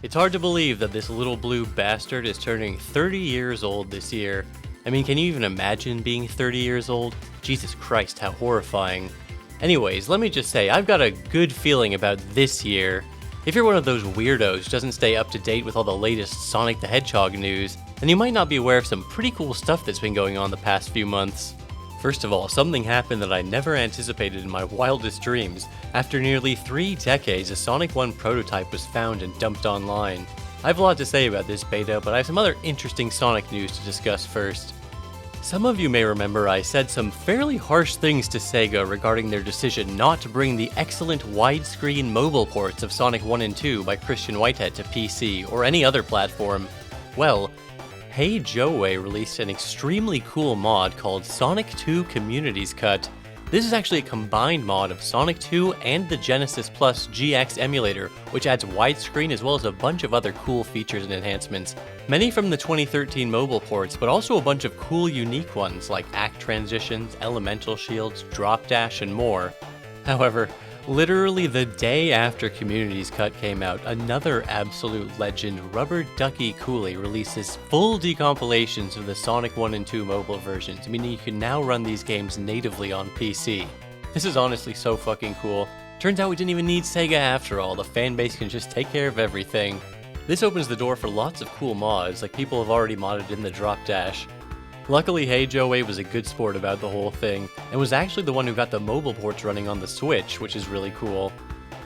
It's hard to believe that this little blue bastard is turning 30 years old this year. I mean, can you even imagine being 30 years old? Jesus Christ, how horrifying. Anyways, let me just say, I've got a good feeling about this year. If you're one of those weirdos who doesn't stay up to date with all the latest Sonic the Hedgehog news, then you might not be aware of some pretty cool stuff that's been going on the past few months. First of all, something happened that I never anticipated in my wildest dreams. After nearly 3 decades, a Sonic 1 prototype was found and dumped online. I have a lot to say about this beta, but I have some other interesting Sonic news to discuss first. Some of you may remember I said some fairly harsh things to Sega regarding their decision not to bring the excellent widescreen mobile ports of Sonic 1 and 2 by Christian Whitehead to PC or any other platform. Well, Hey Joey released an extremely cool mod called Sonic 2 Communities Cut. This is actually a combined mod of Sonic 2 and the Genesis Plus GX emulator, which adds widescreen as well as a bunch of other cool features and enhancements. Many from the 2013 mobile ports, but also a bunch of cool unique ones like act transitions, elemental shields, drop dash, and more. However, literally the day after Communities Cut came out, another absolute legend, Rubber Ducky Cooley, releases full decompilations of the Sonic 1 and 2 mobile versions, meaning you can now run these games natively on PC. This is honestly so fucking cool. Turns out we didn't even need Sega after all, the fanbase can just take care of everything. This opens the door for lots of cool mods, like people have already modded in the drop dash. Luckily, Hey Joey was a good sport about the whole thing, and was actually the one who got the mobile ports running on the Switch, which is really cool.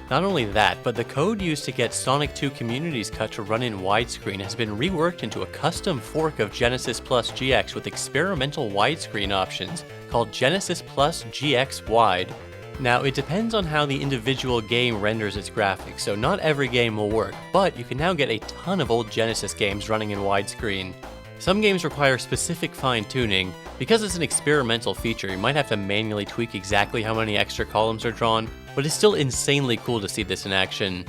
Not only that, but the code used to get Sonic 2 Communities Cut to run in widescreen has been reworked into a custom fork of Genesis Plus GX with experimental widescreen options, called Genesis Plus GX Wide. Now, it depends on how the individual game renders its graphics, so not every game will work, but you can now get a ton of old Genesis games running in widescreen. Some games require specific fine-tuning. Because it's an experimental feature, you might have to manually tweak exactly how many extra columns are drawn, but it's still insanely cool to see this in action.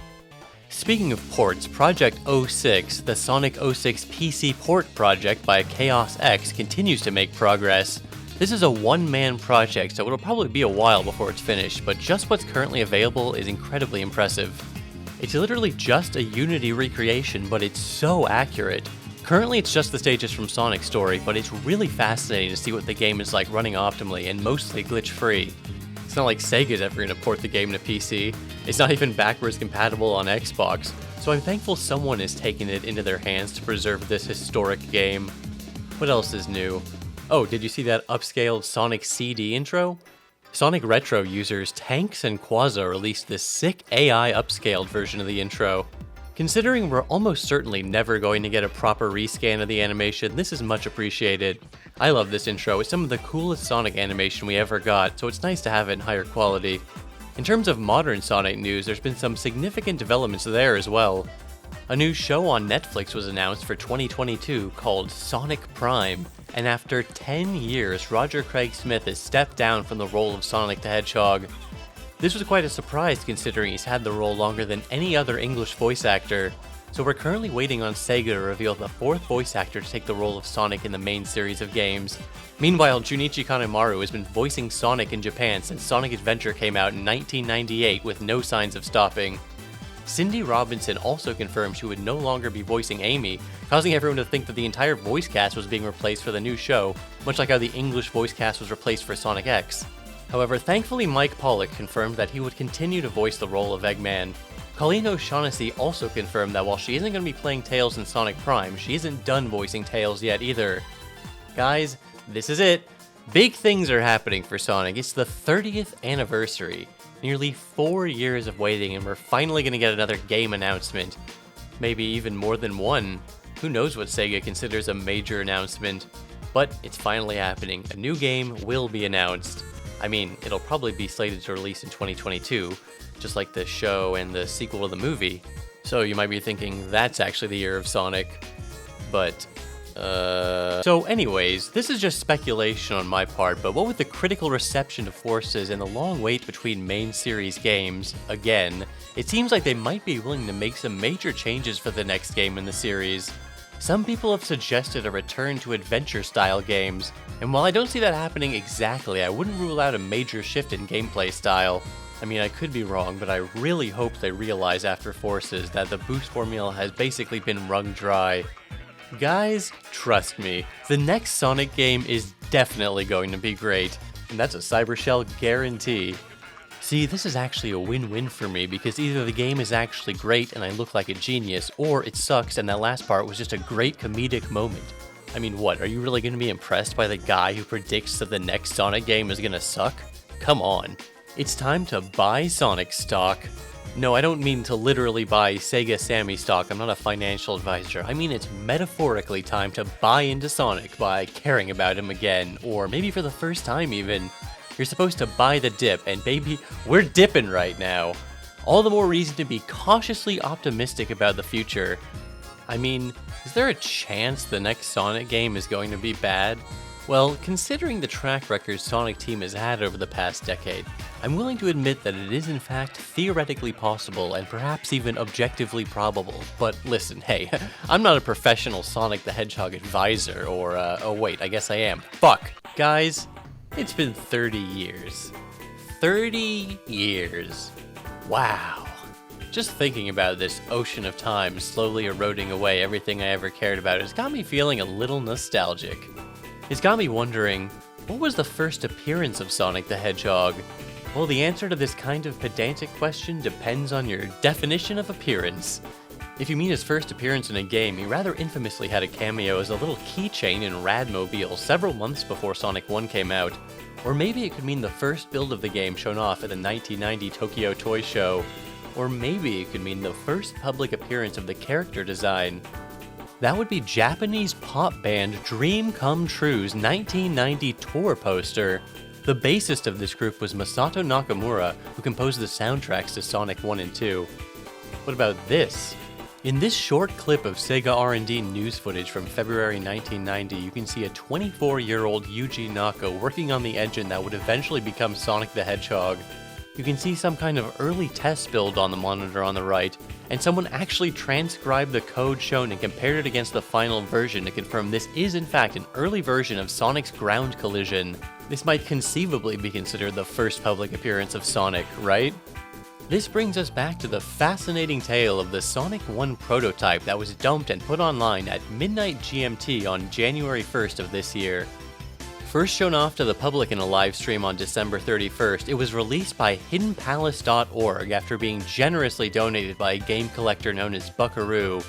Speaking of ports, Project 06, the Sonic 06 PC port project by Chaos X, continues to make progress. This is a one-man project, so it'll probably be a while before it's finished, but just what's currently available is incredibly impressive. It's literally just a Unity recreation, but it's so accurate. Currently it's just the stages from Sonic's story, but it's really fascinating to see what the game is like running optimally and mostly glitch-free. It's not like Sega's ever going to port the game to PC, it's not even backwards compatible on Xbox, so I'm thankful someone is taking it into their hands to preserve this historic game. What else is new? Oh, did you see that upscaled Sonic CD intro? Sonic Retro users Tanks and Quasar released this sick AI upscaled version of the intro. Considering we're almost certainly never going to get a proper rescan of the animation, this is much appreciated. I love this intro, it's some of the coolest Sonic animation we ever got, so it's nice to have it in higher quality. In terms of modern Sonic news, there's been some significant developments there as well. A new show on Netflix was announced for 2022 called Sonic Prime, and after 10 years, Roger Craig Smith has stepped down from the role of Sonic the Hedgehog. This was quite a surprise considering he's had the role longer than any other English voice actor, so we're currently waiting on Sega to reveal the 4th voice actor to take the role of Sonic in the main series of games. Meanwhile, Junichi Kanemaru has been voicing Sonic in Japan since Sonic Adventure came out in 1998 with no signs of stopping. Cindy Robinson also confirmed she would no longer be voicing Amy, causing everyone to think that the entire voice cast was being replaced for the new show, much like how the English voice cast was replaced for Sonic X. However, thankfully Mike Pollock confirmed that he would continue to voice the role of Eggman. Colleen O'Shaughnessy also confirmed that while she isn't going to be playing Tails in Sonic Prime, she isn't done voicing Tails yet either. Guys, this is it! Big things are happening for Sonic. It's the 30th anniversary. Nearly 4 years of waiting and we're finally going to get another game announcement. Maybe even more than one. Who knows what Sega considers a major announcement. But it's finally happening. A new game will be announced. I mean, it'll probably be slated to release in 2022, just like the show and the sequel to the movie. So you might be thinking that's actually the year of Sonic. But, So anyways, this is just speculation on my part, but what with the critical reception to Forces and the long wait between main series games, again, it seems like they might be willing to make some major changes for the next game in the series. Some people have suggested a return to adventure-style games, and while I don't see that happening exactly, I wouldn't rule out a major shift in gameplay style. I mean, I could be wrong, but I really hope they realize after Forces that the boost formula has basically been wrung dry. Guys, trust me, the next Sonic game is definitely going to be great, and that's a Cybershell guarantee. See, this is actually a win-win for me, because either the game is actually great and I look like a genius, or it sucks and that last part was just a great comedic moment. I mean, what, are you really going to be impressed by the guy who predicts that the next Sonic game is going to suck? Come on. It's time to buy Sonic stock. No, I don't mean to literally buy Sega Sammy stock, I'm not a financial advisor. I mean it's metaphorically time to buy into Sonic by caring about him again, or maybe for the first time even. You're supposed to buy the dip, and baby, we're dipping right now. All the more reason to be cautiously optimistic about the future. I mean, is there a chance the next Sonic game is going to be bad? Well, considering the track record Sonic Team has had over the past decade, I'm willing to admit that it is in fact theoretically possible and perhaps even objectively probable. But listen, hey, I'm not a professional Sonic the Hedgehog advisor or, oh wait, I guess I am. Fuck! Guys, it's been 30 years. 30 years. Wow. Just thinking about this ocean of time slowly eroding away everything I ever cared about has got me feeling a little nostalgic. It's got me wondering, what was the first appearance of Sonic the Hedgehog? Well, the answer to this kind of pedantic question depends on your definition of appearance. If you mean his first appearance in a game, he rather infamously had a cameo as a little keychain in Radmobile several months before Sonic 1 came out. Or maybe it could mean the first build of the game shown off at the 1990 Tokyo Toy Show. Or maybe it could mean the first public appearance of the character design. That would be Japanese pop band Dream Come True's 1990 tour poster. The bassist of this group was Masato Nakamura, who composed the soundtracks to Sonic 1 and 2. What about this? In this short clip of Sega R&D news footage from February 1990, you can see a 24-year-old Yuji Naka working on the engine that would eventually become Sonic the Hedgehog. You can see some kind of early test build on the monitor on the right, and someone actually transcribed the code shown and compared it against the final version to confirm this is in fact an early version of Sonic's ground collision. This might conceivably be considered the first public appearance of Sonic, right? This brings us back to the fascinating tale of the Sonic 1 prototype that was dumped and put online at midnight GMT on January 1st of this year. First shown off to the public in a live stream on December 31st, it was released by hiddenpalace.org after being generously donated by a game collector known as Buckaroo.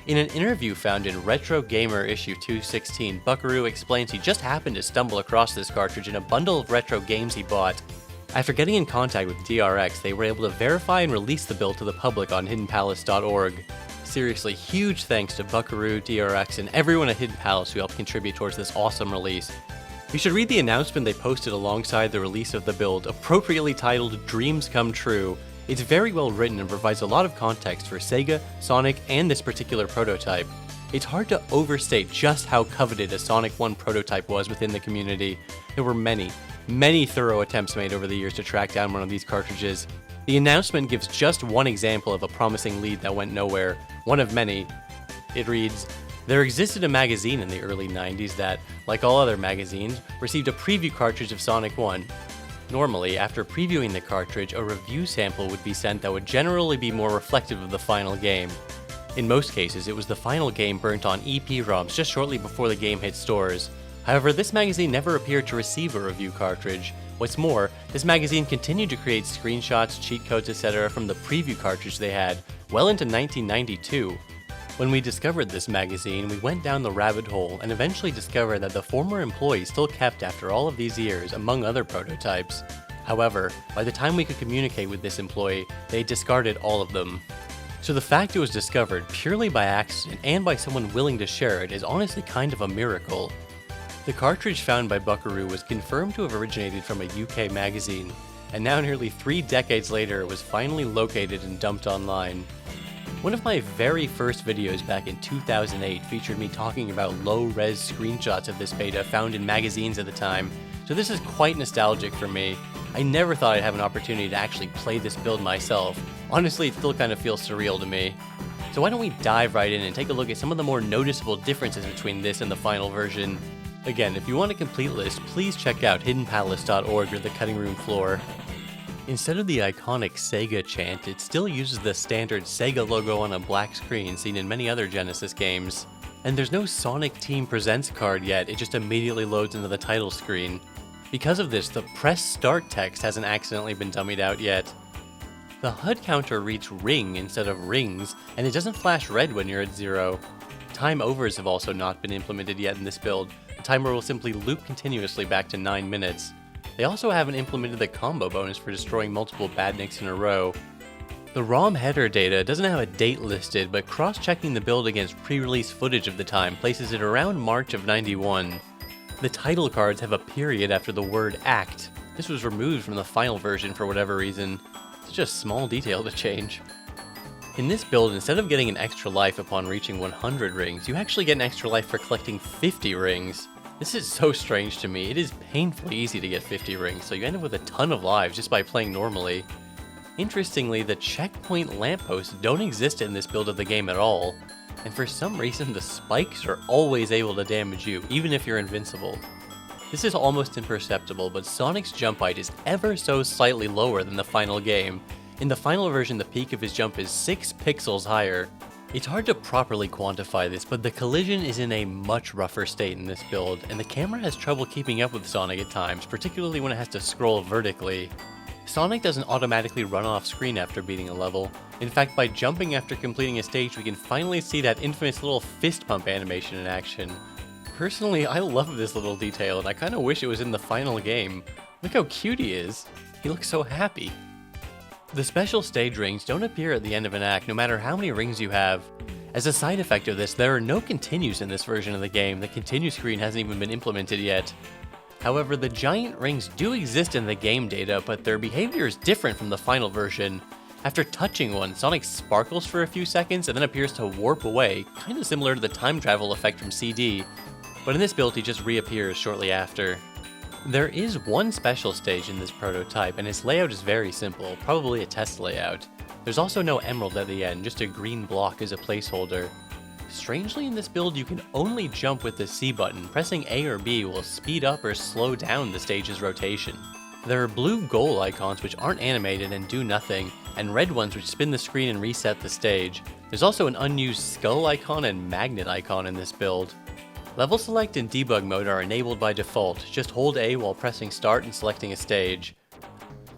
In an interview found in Retro Gamer issue 216, Buckaroo explains he just happened to stumble across this cartridge in a bundle of retro games he bought. After getting in contact with DRX, they were able to verify and release the build to the public on hiddenpalace.org. Seriously, huge thanks to Buckaroo, DRX, and everyone at Hidden Palace who helped contribute towards this awesome release. You should read the announcement they posted alongside the release of the build, appropriately titled Dreams Come True. It's very well written and provides a lot of context for Sega, Sonic, and this particular prototype. It's hard to overstate just how coveted a Sonic 1 prototype was within the community. There were many thorough attempts made over the years to track down one of these cartridges. The announcement gives just one example of a promising lead that went nowhere, one of many. It reads, "There existed a magazine in the early 90s that, like all other magazines, received a preview cartridge of Sonic 1. Normally, after previewing the cartridge, a review sample would be sent that would generally be more reflective of the final game. In most cases, it was the final game burnt on EP-ROMs just shortly before the game hit stores. However, this magazine never appeared to receive a review cartridge. What's more, this magazine continued to create screenshots, cheat codes, etc. from the preview cartridge they had, well into 1992. When we discovered this magazine, we went down the rabbit hole and eventually discovered that the former employee still kept after all of these years, among other prototypes. However, by the time we could communicate with this employee, they had discarded all of them. So the fact it was discovered purely by accident and by someone willing to share it is honestly kind of a miracle. The cartridge found by Buckaroo was confirmed to have originated from a UK magazine, and now nearly 3 decades later it was finally located and dumped online. One of my very first videos back in 2008 featured me talking about low-res screenshots of this beta found in magazines at the time, so this is quite nostalgic for me. I never thought I'd have an opportunity to actually play this build myself. Honestly, it still kind of feels surreal to me. So why don't we dive right in and take a look at some of the more noticeable differences between this and the final version. Again, if you want a complete list, please check out hiddenpalace.org or the cutting room floor. Instead of the iconic Sega chant, it still uses the standard Sega logo on a black screen seen in many other Genesis games. And there's no Sonic Team Presents card yet, it just immediately loads into the title screen. Because of this, the press start text hasn't accidentally been dummied out yet. The HUD counter reads ring instead of rings, and it doesn't flash red when you're at 0. Time overs have also not been implemented yet in this build. The timer will simply loop continuously back to 9 minutes. They also haven't implemented the combo bonus for destroying multiple badniks in a row. The ROM header data doesn't have a date listed, but cross-checking the build against pre-release footage of the time places it around March of 91. The title cards have a period after the word act. This was removed from the final version for whatever reason. It's just a small detail to change. In this build, instead of getting an extra life upon reaching 100 rings, you actually get an extra life for collecting 50 rings. This is so strange to me. It is painfully easy to get 50 rings, so you end up with a ton of lives just by playing normally. Interestingly, the checkpoint lampposts don't exist in this build of the game at all, and for some reason the spikes are always able to damage you, even if you're invincible. This is almost imperceptible, but Sonic's jump height is ever so slightly lower than the final game. In the final version, the peak of his jump is 6 pixels higher. It's hard to properly quantify this, but the collision is in a much rougher state in this build, and the camera has trouble keeping up with Sonic at times, particularly when it has to scroll vertically. Sonic doesn't automatically run off screen after beating a level. In fact, by jumping after completing a stage, we can finally see that infamous little fist pump animation in action. Personally, I love this little detail, and I kinda wish it was in the final game. Look how cute he is. He looks so happy. The special stage rings don't appear at the end of an act, no matter how many rings you have. As a side effect of this, there are no continues in this version of the game. The continue screen hasn't even been implemented yet. However, the giant rings do exist in the game data, but their behavior is different from the final version. After touching one, Sonic sparkles for a few seconds and then appears to warp away, kinda similar to the time travel effect from CD, but in this build he just reappears shortly after. There is one special stage in this prototype, and its layout is very simple, probably a test layout. There's also no emerald at the end, just a green block as a placeholder. Strangely, in this build, you can only jump with the C button. Pressing A or B will speed up or slow down the stage's rotation. There are blue goal icons which aren't animated and do nothing, and red ones which spin the screen and reset the stage. There's also an unused skull icon and magnet icon in this build. Level select and debug mode are enabled by default. Just hold A while pressing start and selecting a stage.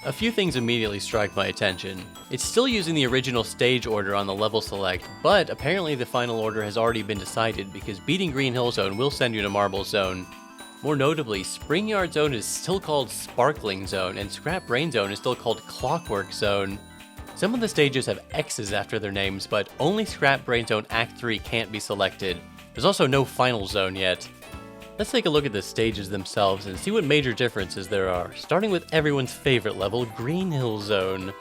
A few things immediately strike my attention. It's still using the original stage order on the level select, but apparently the final order has already been decided because beating Green Hill Zone will send you to Marble Zone. More notably, Spring Yard Zone is still called Sparkling Zone, and Scrap Brain Zone is still called Clockwork Zone. Some of the stages have X's after their names, but only Scrap Brain Zone Act 3 can't be selected. There's also no final zone yet. Let's take a look at the stages themselves and see what major differences there are, starting with everyone's favorite level, Green Hill Zone.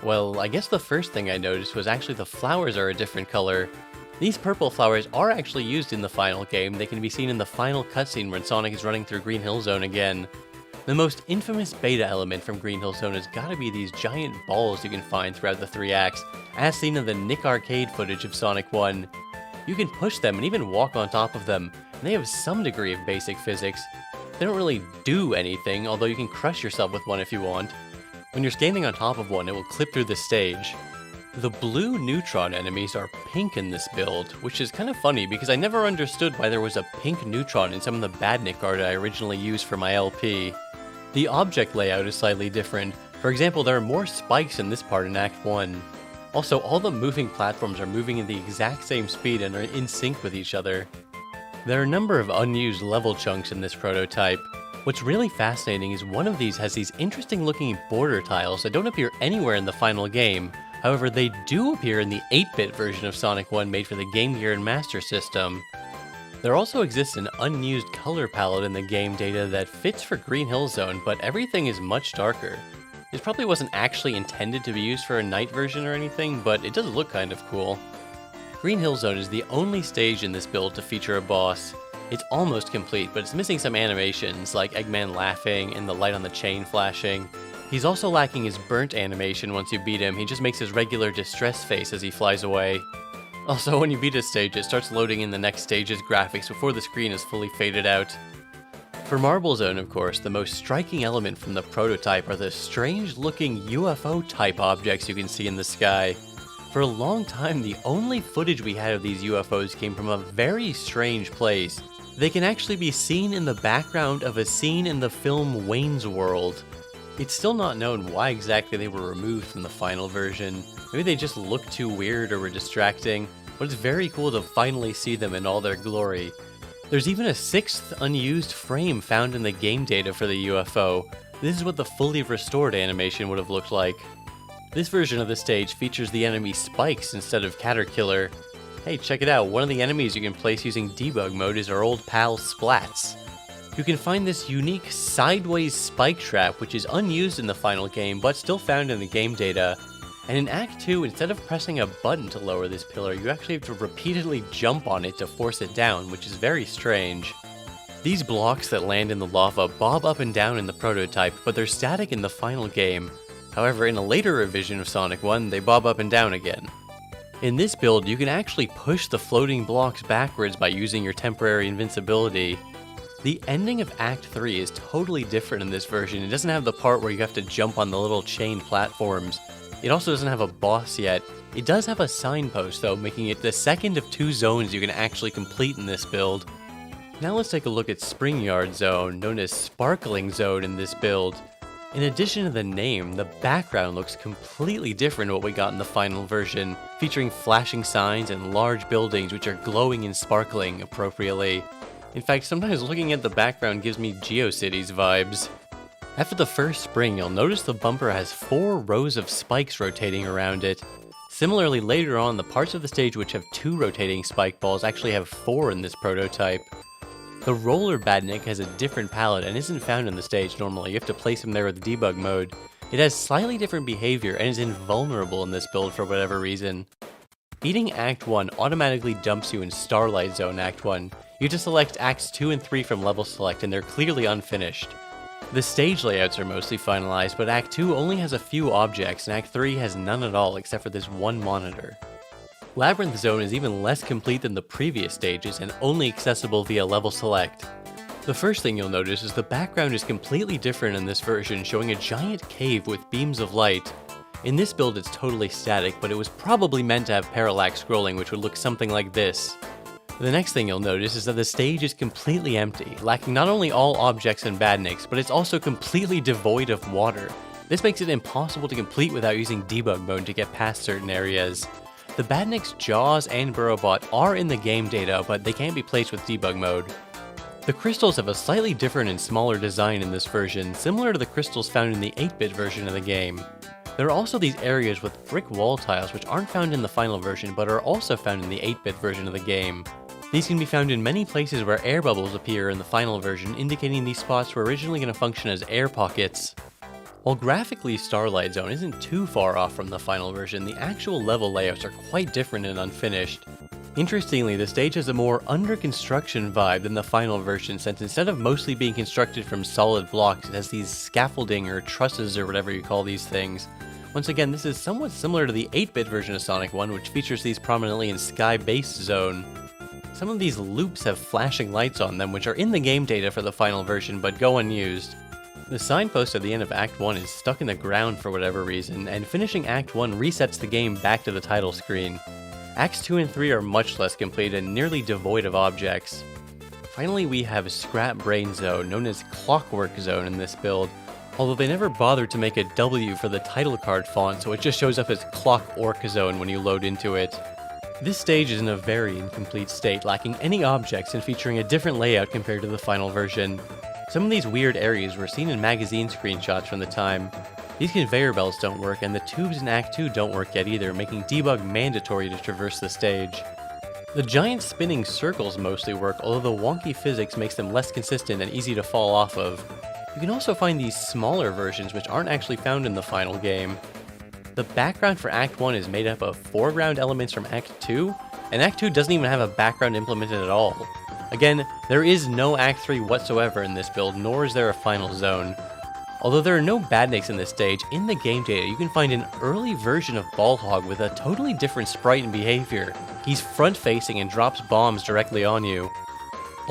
Well, I guess the first thing I noticed was actually the flowers are a different color. These purple flowers are actually used in the final game. They can be seen in the final cutscene when Sonic is running through Green Hill Zone again. The most infamous beta element from Green Hill Zone has gotta be these giant balls you can find throughout the 3 acts, as seen in the Nick Arcade footage of Sonic 1. You can push them and even walk on top of them, and they have some degree of basic physics. They don't really do anything, although you can crush yourself with one if you want. When you're standing on top of one, it will clip through the stage. The blue neutron enemies are pink in this build, which is kind of funny because I never understood why there was a pink neutron in some of the badnik art I originally used for my LP. The object layout is slightly different. For example, there are more spikes in this part in Act 1. Also, all the moving platforms are moving at the exact same speed and are in sync with each other. There are a number of unused level chunks in this prototype. What's really fascinating is one of these has these interesting looking border tiles that don't appear anywhere in the final game. However, they do appear in the 8-bit version of Sonic 1 made for the Game Gear and Master System. There also exists an unused color palette in the game data that fits for Green Hill Zone, but everything is much darker. This probably wasn't actually intended to be used for a night version or anything, but it does look kind of cool. Green Hill Zone is the only stage in this build to feature a boss. It's almost complete, but it's missing some animations, like Eggman laughing and the light on the chain flashing. He's also lacking his burnt animation once you beat him. He just makes his regular distress face as he flies away. Also, when you beat a stage, it starts loading in the next stage's graphics before the screen is fully faded out. For Marble Zone, of course, the most striking element from the prototype are the strange-looking UFO-type objects you can see in the sky. For a long time, the only footage we had of these UFOs came from a very strange place. They can actually be seen in the background of a scene in the film Wayne's World. It's still not known why exactly they were removed from the final version. Maybe they just looked too weird or were distracting, but it's very cool to finally see them in all their glory. There's even a 6th unused frame found in the game data for the UFO. This is what the fully restored animation would have looked like. This version of the stage features the enemy Spikes instead of Caterkiller. Hey, check it out, one of the enemies you can place using debug mode is our old pal Splats. You can find this unique sideways spike trap which is unused in the final game but still found in the game data. And in Act 2, instead of pressing a button to lower this pillar, you actually have to repeatedly jump on it to force it down, which is very strange. These blocks that land in the lava bob up and down in the prototype, but they're static in the final game. However, in a later revision of Sonic 1, they bob up and down again. In this build, you can actually push the floating blocks backwards by using your temporary invincibility. The ending of Act 3 is totally different in this version. It doesn't have the part where you have to jump on the little chain platforms. It also doesn't have a boss yet. It does have a signpost though, making it the second of 2 zones you can actually complete in this build. Now let's take a look at Spring Yard Zone, known as Sparkling Zone in this build. In addition to the name, the background looks completely different to what we got in the final version, featuring flashing signs and large buildings which are glowing and sparkling appropriately. In fact, sometimes looking at the background gives me GeoCities vibes. After the first spring, you'll notice the bumper has 4 rows of spikes rotating around it. Similarly, later on, the parts of the stage which have 2 rotating spike balls actually have 4 in this prototype. The roller badnik has a different palette and isn't found in the stage normally. You have to place him there with debug mode. It has slightly different behavior and is invulnerable in this build for whatever reason. Beating Act 1 automatically dumps you in Starlight Zone Act 1. You have to select Acts 2 and 3 from level select and they're clearly unfinished. The stage layouts are mostly finalized, but Act 2 only has a few objects and Act 3 has none at all except for this one monitor. Labyrinth Zone is even less complete than the previous stages and only accessible via level select. The first thing you'll notice is the background is completely different in this version, showing a giant cave with beams of light. In this build it's totally static, but it was probably meant to have parallax scrolling, which would look something like this. The next thing you'll notice is that the stage is completely empty, lacking not only all objects and badniks, but it's also completely devoid of water. This makes it impossible to complete without using debug mode to get past certain areas. The badniks Jaws and Burrowbot are in the game data, but they can't be placed with debug mode. The crystals have a slightly different and smaller design in this version, similar to the crystals found in the 8-bit version of the game. There are also these areas with brick wall tiles which aren't found in the final version, but are also found in the 8-bit version of the game. These can be found in many places where air bubbles appear in the final version, indicating these spots were originally going to function as air pockets. While graphically Starlight Zone isn't too far off from the final version, the actual level layouts are quite different and unfinished. Interestingly, the stage has a more under-construction vibe than the final version, since instead of mostly being constructed from solid blocks, it has these scaffolding or trusses or whatever you call these things. Once again, this is somewhat similar to the 8-bit version of Sonic 1, which features these prominently in Sky Base Zone. Some of these loops have flashing lights on them, which are in the game data for the final version, but go unused. The signpost at the end of Act 1 is stuck in the ground for whatever reason, and finishing Act 1 resets the game back to the title screen. Acts 2 and 3 are much less complete and nearly devoid of objects. Finally, we have Scrap Brain Zone, known as Clockwork Zone in this build, although they never bothered to make a W for the title card font, so it just shows up as Clockwork Zone when you load into it. This stage is in a very incomplete state, lacking any objects and featuring a different layout compared to the final version. Some of these weird areas were seen in magazine screenshots from the time. These conveyor belts don't work, and the tubes in Act 2 don't work yet either, making debug mandatory to traverse the stage. The giant spinning circles mostly work, although the wonky physics makes them less consistent and easy to fall off of. You can also find these smaller versions which aren't actually found in the final game. The background for Act 1 is made up of foreground elements from Act 2, and Act 2 doesn't even have a background implemented at all. Again, there is no Act 3 whatsoever in this build, nor is there a final zone. Although there are no badniks in this stage, in the game data you can find an early version of Ballhog with a totally different sprite and behavior. He's front-facing and drops bombs directly on you.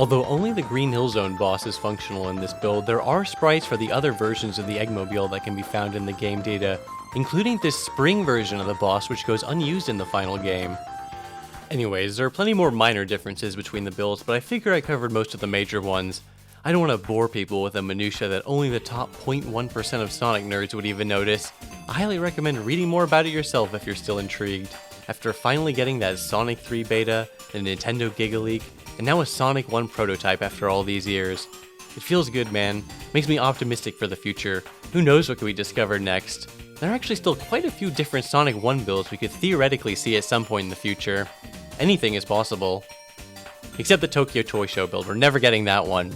Although only the Green Hill Zone boss is functional in this build, there are sprites for the other versions of the Eggmobile that can be found in the game data, including this spring version of the boss which goes unused in the final game. Anyways, there are plenty more minor differences between the builds, but I figure I covered most of the major ones. I don't want to bore people with a minutia that only the top 0.1% of Sonic nerds would even notice. I highly recommend reading more about it yourself if you're still intrigued. After finally getting that Sonic 3 beta, a Nintendo Gigaleak, and now a Sonic 1 prototype after all these years. It feels good, man. Makes me optimistic for the future. Who knows what could we discover next? There are actually still quite a few different Sonic 1 builds we could theoretically see at some point in the future. Anything is possible. Except the Tokyo Toy Show build, we're never getting that one.